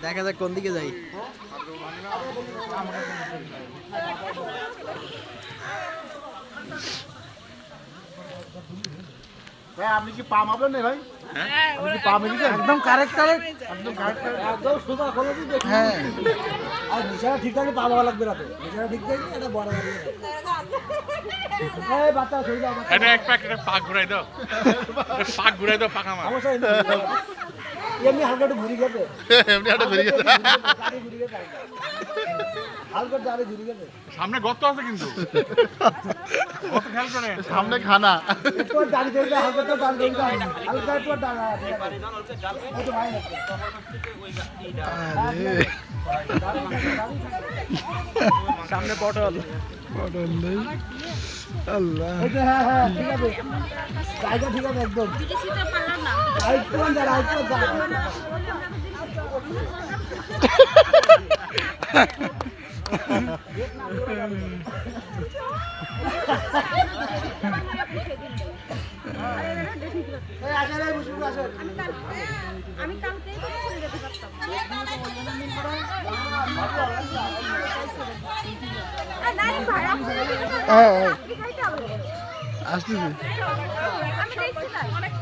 দেখা যাক কোন দিকে যাই। আপনি কি পা মাপলেন না ভাই? আপনি কি পা মেরেছেন? একদম কারেক্ট কারেক্ট একদম কারেক্ট। একদম সোজা খোলা দিতে। হ্যাঁ আর নিশানা ঠিক থাকলে পা ভালো লাগবে না তো। নিশানা ঠিক থাকলে এটা বড় গাড়ি। এই বাচ্চা ছড়ি দাও। এটা এক প্যাকেট পা ঘুরাই দাও। পা ঘুরাই দাও পাকা মার। অবশ্যই এমনি হালকা একটু ঘুরি গেছে। এমনি একটা ঘুরে গেছে। গাড়ি ঘুরি গেছে। হালকা গাড়ি ঘুরি গেছে। সামনে গর্ত আছে কিন্তু। কত খেয়াল করে সামনে খানা। একটু গাড়ি ধরলে হালকা তো গাড়ি ধরতে হালকা একটু ডালা আছে। একটু ভাই না। সামনে পটল। পটল নেই। আল্লাহ। এটা হ্যাঁ হ্যাঁ ঠিক আছে। জায়গা ঠিক আছে একদম। দিদিটা পারলাম না। রাইট কোন যা রাইট কোন যা। এই আজরে মুশকিল আছে। আমি কালকেই তো চলে যেতে পারতাম। আর না ভাড়া করে হ্যাঁ খাইতে হবে। আসতেছি। আমি দেখছিলাম অনেক